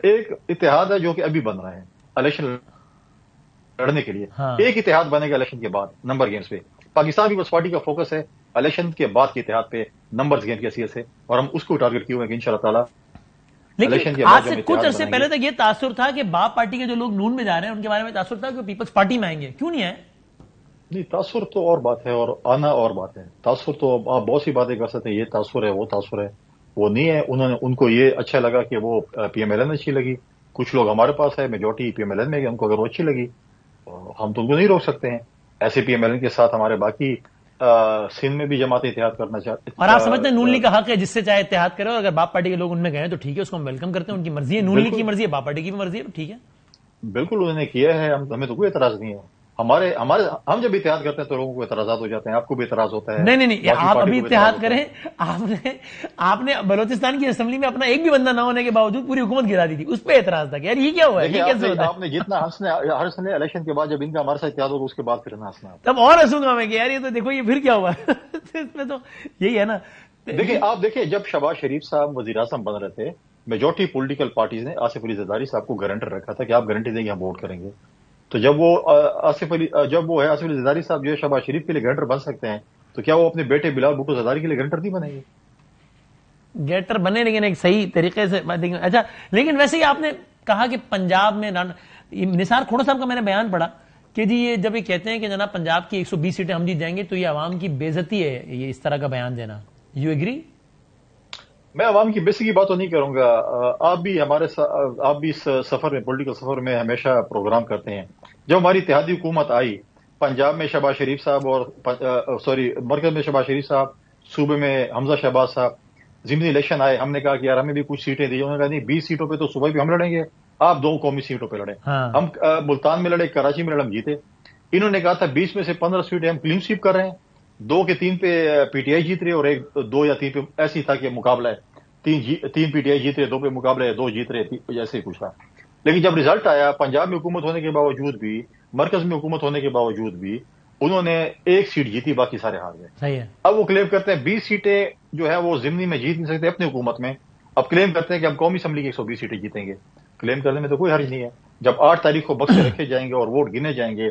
ایک اتحاد ہے جو کہ ابھی بن رہے ہیں الیکشن لڑنے کے لیے. ایک اتحاد بنے گا الیکشن کے بعد نمبر گیمز پہ. پاکستان پیپلز پارٹی کا فوکس ہے الیکشن کے بعد کے اتحاد پہ نمبرز گیم کی حیثیت سے, اور ہم اس کو ٹارگٹ کیے ہوئے ہیں کہ انشاءاللہ تعالیٰ. لیکن آج سے کچھ عرصے پہلے تک یہ تاثر تھا کہ باپ پارٹی کے جو لوگ نون میں جا رہے ہیں ان کے بارے میں تاثر تھا کہ پیپلز پارٹی میں آئیں گے, کیوں نہیں آئے؟ نہیں, تاثر تو اور بات ہے اور آنا اور بات ہے. تاثر تو آپ بہت سی باتیں کر سکتے ہیں, یہ تاثر ہے وہ تاثر ہے, وہ نہیں ہے. ان کو یہ اچھا لگا کہ وہ پی ایم ایل این اچھی لگی. کچھ لوگ ہمارے پاس ہے majority P M L N میں, ان کو اگر وہ اچھی لگی ہم تو ان کو نہیں روک سکتے ہیں. ایسے پی ایم ایل این کے ساتھ ہمارے باقی سندھ میں بھی جماعت اتحاد کرنا چاہتے ہیں. اور آپ سمجھتے ہیں نون لیگ کا حق ہے جس سے چاہے اتحاد کرے, اور اگر باپ پارٹی کے لوگ ان میں گئے تو ٹھیک ہے, اس کو ہم ویلکم کرتے ہیں, ان کی مرضی ہے, نون لیگ کی مرضی ہے, باپ پارٹی کی بھی مرضی ہے, ٹھیک ہے. بالکل انہوں نے کیا ہے, ہمیں تو کوئی اعتراض نہیں ہے. ہم جب اتحاد کرتے ہیں تو لوگوں کو اعتراضات ہو جاتے ہیں, آپ کو بھی اعتراض ہوتا ہے. نہیں, آپ ابھی اتحاد کریں. آپ نے بلوچستان کی اسمبلی میں اپنا ایک بھی بندہ نہ ہونے کے باوجود پوری حکومت گرا دی تھی, اس پہ اعتراض تھا کہ یار یہ کیا ہوا ہے. آپ نے جتنا ہنسنے الیکشن کے بعد جب ان کا ہمارے ساتھ اتحاد ہوگا اس کے بعد پھر نہ ہنسنا, تب اور ہنسوں گا میں کہ یار یہ تو دیکھو یہ پھر کیا ہوا. اس میں تو یہی ہے نا. دیکھیں جب شہباز شریف صاحب وزیر اعظم بن رہے تھے, میجورٹی پولیٹیکل پارٹیز نے آصف علی زرداری صاحب کو گارنٹر رکھا تھا کہ آپ گارنٹی دیں گے ہم ووٹ کریں گے. تو جب وہ آصف علی زرداری صاحب جو ہے شہباز شریف کے لیے گارنٹر بن سکتے ہیں, تو کیا وہ اپنے بیٹے بلال بھٹو زرداری کے لیے گارنٹر نہیں بنیں گے؟ گارنٹر بنے, لیکن ایک صحیح طریقے سے. اچھا, لیکن ویسے ہی آپ نے کہا کہ پنجاب میں نثار کھوڑا صاحب کا میں نے بیان پڑھا کہ جی یہ جب یہ کہتے ہیں کہ جناب پنجاب کی 120 سیٹیں ہم جیت جائیں گے تو یہ عوام کی بے عزتی ہے, یہ اس طرح کا بیان دینا. You agree? میں عوام کی بیسی کی بات تو نہیں کروں گا. آپ بھی اس سفر میں, پولیٹیکل سفر میں ہمیشہ پروگرام کرتے ہیں. جب ہماری اتحادی حکومت آئی, پنجاب میں شہباز شریف صاحب اور مرکز میں شہباز شریف صاحب, صوبے میں حمزہ شہباز صاحب, ضمنی الیکشن آئے, ہم نے کہا کہ یار ہمیں بھی کچھ سیٹیں دی. انہوں نے کہا نہیں 20 سیٹوں پہ تو صوبے بھی ہم لڑیں گے, آپ 2 قومی سیٹوں پہ لڑیں. ہم ملتان میں لڑے, کراچی میں لڑے, ہم جیتے. انہوں نے کہا تھا 20 میں سے 15 سیٹیں ہم کلین سویپ کر رہے ہیں, 2 کے 3 پہ پی ٹی آئی جیت رہے اور 2 یا 3 پہ ایسی تھا کہ مقابلہ ہے, 3 پی ٹی آئی جیت رہے, 2 پہ مقابلہ ہے, 2 جیت رہے, ایسے ہی کچھ تھا. لیکن جب ریزلٹ آیا, پنجاب میں حکومت ہونے کے باوجود بھی, مرکز میں حکومت ہونے کے باوجود بھی انہوں نے 1 سیٹ جیتی, باقی سارے ہار گئے. اب وہ کلیم کرتے ہیں 20 سیٹیں جو ہے وہ ضمنی میں جیت نہیں سکتے اپنی حکومت میں. اب کلیم کرتے ہیں کہ ہم قومی اسمبلی کی 120 سیٹیں جیتیں گے. کلیم کرنے میں تو کوئی حرج نہیں ہے. جب 8 تاریخ کو بکسے رکھے جائیں گے اور ووٹ گنے جائیں گے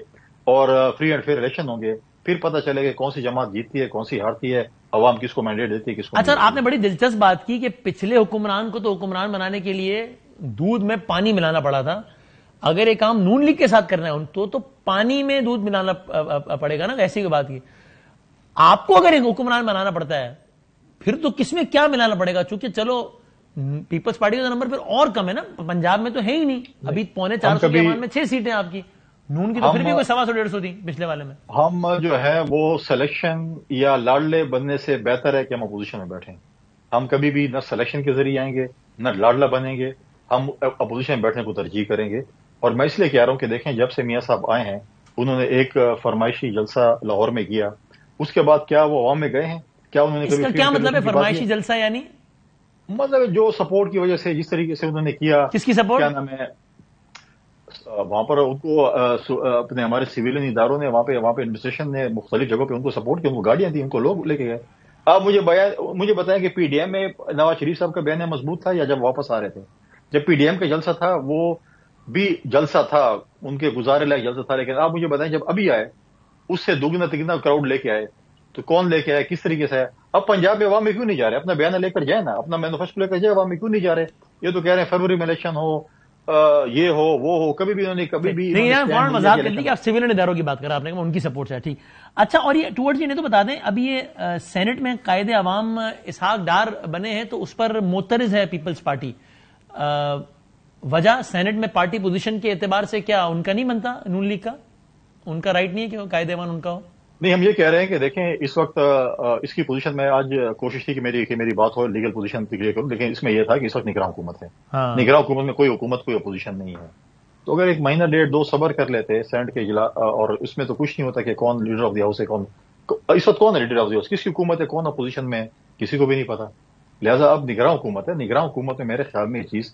اور فری اینڈ فیئر الیکشن ہوں گے, پھر پتہ چلے گا کون سی جماعت جیتتی ہے, کون سی ہارتی ہے, عوام کس کو مینڈیٹ دیتی ہے, کس کو. اچھا, آپ نے بڑی دلچسپ بات کی کہ پچھلے حکمران کو تو حکمران بنانے کے لیے دودھ میں پانی ملانا پڑا تھا. اگر یہ کام نون لیگ کے ساتھ کرنا ہے تو پانی میں دودھ ملانا پڑے گا نا, ایسی کوئی بات کی. آپ کو اگر ایک حکمران بنانا پڑتا ہے پھر تو کس میں کیا ملانا پڑے گا, چونکہ چلو پیپلز پارٹی کا نمبر پھر اور کم ہے نا, پنجاب میں تو ہے ہی نہیں, ابھی 450 کے ایوان میں 6 سیٹیں آپ کی, نون کی تو پھر بھی کوئی 125-150 تھی پچھلے والے میں. ہم جو ہے وہ سلیکشن یا لاڈلے بننے سے بہتر ہے کہ ہم اپوزیشن میں بیٹھیں. ہم کبھی بھی نہ سلیکشن کے ذریعے آئیں گے نہ لاڈلا بنیں گے, ہم اپوزیشن میں بیٹھنے کو ترجیح کریں گے. اور میں اس لیے کہہ رہا ہوں کہ دیکھیں جب سے میاں صاحب آئے ہیں انہوں نے ایک فرمائشی جلسہ لاہور میں کیا, اس کے بعد کیا وہ عوام میں گئے ہیں؟ کیا انہوں نے اس کا کیا مطلب ہے فرمائشی جلسہ؟ یعنی مطلب جو سپورٹ کی وجہ سے جس طریقے سے انہوں نے کیا. کس کی سپورٹ؟ کیا نام ہے, وہاں پر ان کو اپنے ہمارے سویلین اداروں نے وہاں پہ ایڈمنسٹریشن نے مختلف جگہوں پہ ان کو سپورٹ کیا, ان کو گاڑیاں دی, ان کو لوگ لے کے گئے. آپ مجھے بتائیں کہ پی ڈی ایم میں نواز شریف صاحب کا بیان مضبوط تھا یا جب واپس آ رہے تھے؟ جب پی ڈی ایم کا جلسہ تھا وہ بھی جلسہ تھا, ان کے گزارے لائق جلسہ تھا, لیکن آپ مجھے بتائیں جب ابھی آئے اس سے دگنا تگنا کراؤڈ لے کے آئے, تو کون لے کے آئے, کس طریقے سے آئے؟ اب پنجاب میں عوام میں کیوں نہیں جا رہے؟ اپنا بیان لے کر جائیں نا, اپنا مینیفیسٹو لے کر جائے, عوام میں کیوں نہیں جا رہے؟ یہ تو کہہ رہے ہیں فروری میں الیکشن ہو, یہ ہو وہ ہو, کبھی بھی انہوں نے کبھی بھی نہیں یار فوراً مذاق کر دی کہ آپ سول اداروں کی بات کر رہے ہیں, آپ نے ان کی سپورٹ سے, ٹھیک. اچھا, اور یہ ٹورڈز یہ تو بتا دیں, ابھی یہ سینٹ میں قائد عوام اسحاق ڈار بنے ہیں تو اس پر معترض ہے پیپلز پارٹی. وجہ سینٹ میں پارٹی پوزیشن کے اعتبار سے کیا ان کا نہیں بنتا, نون لیگ کا ان کا رائٹ نہیں ہے کہ قائد عوام ان کا ہو؟ نہیں, ہم یہ کہہ رہے ہیں کہ دیکھیں اس وقت اس کی پوزیشن میں آج کوشش تھی کہ میری بات ہو لیگل پوزیشن کلیئر کروں, لیکن اس میں یہ تھا کہ اس وقت نگراں حکومت ہے. نگراں حکومت میں کوئی حکومت کوئی اپوزیشن نہیں ہے. تو اگر 1 مہینہ 1.5-2 صبر کر لیتے سینٹ کے اجلاس, اور اس میں تو کچھ نہیں ہوتا کہ کون لیڈر آف دی ہاؤس ہے, کون اس وقت کون ہے لیڈر آف دی ہاؤس, کس کی حکومت ہے, کون اپوزیشن میں, کسی کو بھی نہیں پتا. لہٰذا اب نگراں حکومت ہے. نگراں حکومت میں میرے خیال میں یہ چیز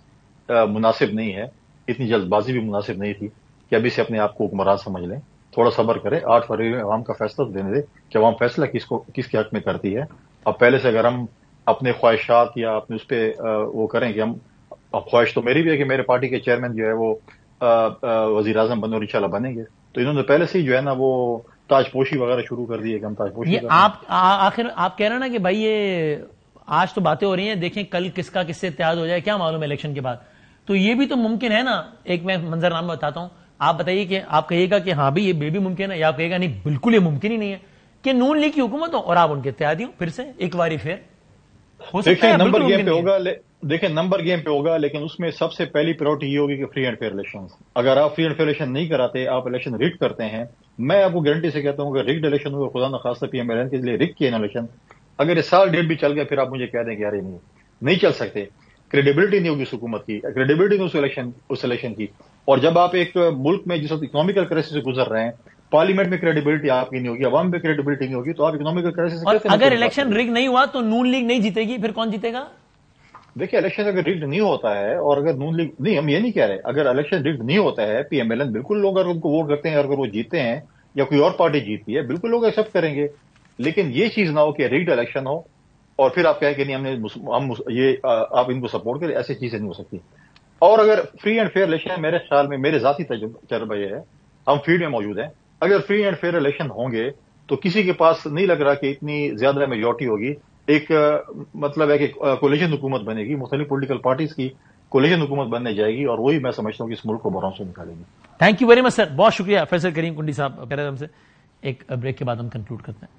مناسب نہیں ہے, اتنی جلد بازی بھی مناسب نہیں تھی کہ ابھی سے اپنے آپ کو حکمران سمجھ لیں. تھوڑا صبر کرے, 8 فروری میں عوام کا فیصلہ دینے دے کہ عوام فیصلہ کس کے حق میں کرتی ہے. اب پہلے سے اگر ہم اپنے خواہشات یا اپنے اس پہ وہ کریں کہ اب خواہش تو میری بھی ہے کہ میرے پارٹی کے چیئرمین جو ہے وہ وزیر اعظم بنے اور انشاءاللہ بنیں گے. تو انہوں نے پہلے سے ہی جو ہے نا وہ تاج پوشی وغیرہ شروع کر دی ہے کہ ہم تاج پوشی. یہ آخر آپ کہہ رہے ہیں نا کہ بھائی یہ آج تو باتیں ہو رہی ہیں، دیکھیں کل کس کا کس سے اتحاد ہو جائے، کیا معلوم ہے الیکشن کے بعد. تو یہ بھی تو ممکن ہے نا. ایک میں منظر نامہ بتاتا ہوں، آپ بتائیے کہ آپ کہیے گا کہ ہاں بھی یہ بھی ممکن ہے، یا آپ کہیے گا نہیں بالکل یہ ممکن ہی نہیں ہے کہ نون لیگ کی حکومت ہو اور آپ ان کے اتحادی ہوں پھر سے ایک باری پھر ہو سکتا دیکھیں ہے. نمبر گیم پہ ہوگا. دیکھیں نمبر گیم پہ ہوگا، لیکن اس میں سب سے پہلی پریورٹی یہ ہوگی کہ فری اینڈ فیئر الیکشن. اگر آپ فری اینڈ فیئر الیکشن نہیں کراتے، آپ الیکشن ریگ کرتے ہیں، میں آپ کو گارنٹی سے کہتا ہوں کہ ریگڈ الیکشن ہوگا، خدا نخواستہ پی ایم ایل این کے لیے ریگ کیا الیکشن. اگر یہ سال ڈیڑھ بھی چل گیا پھر آپ مجھے کہہ دیں کہ یار یہ نہیں چل سکتے. کریڈیبلٹی نہیں ہوگی اس حکومت کی، کریڈیبلٹی نہیں اس الیکشن کی. اور جب آپ ایک ملک میں جس وقت اکنامیکل کرائسس سے گزر رہے ہیں، پارلیمنٹ میں کریڈیبلٹی آپ کی نہیں ہوگی، عوام میں کریڈیبلٹی نہیں ہوگی، تو آپ اکنامیکل کرائسس سے کیسے. اگر الیکشن ریگ نہیں ہوا تو نون لیگ نہیں جیتے گی، پھر کون جیتے گا؟ دیکھیں الیکشن اگر ریگڈ نہیں ہوتا ہے اور اگر نون لیگ نہیں، ہم یہ نہیں کہہ رہے، اگر الیکشن ریگڈ نہیں ہوتا ہے، پی ایم ایل این بالکل لوگ اگر ان کو ووٹ کرتے ہیں، اگر وہ جیتے ہیں یا کوئی اور پارٹی جیتی ہے، بالکل لوگ ایکسپٹ کریں گے. لیکن یہ چیز نہ ہو کہ ریگڈ الیکشن ہو اور پھر آپ کہیں کہ نہیں ہم یہ آپ ان کو سپورٹ کریں. ایسی چیزیں نہیں ہو سکتی. اور اگر فری اینڈ فیئر الیکشن، میرے خیال میں میرے ذاتی تجربہ یہ ہے، ہم فیلڈ میں موجود ہیں، اگر فری اینڈ فیئر الیکشن ہوں گے تو کسی کے پاس نہیں لگ رہا کہ اتنی زیادہ میجورٹی ہوگی. ایک مطلب ہے کہ کولیشن حکومت بنے گی، مختلف پولیٹیکل پارٹیز کی کولیشن حکومت بننے جائے گی، اور وہی میں سمجھتا ہوں کہ اس ملک کو بحران سے نکالے گی. تھینک یو ویری مچ سر، بہت شکریہ فیصل کریم کنڈی صاحب. ہم سے ایک بریک کے بعد ہم کنکلوڈ کرتے ہیں.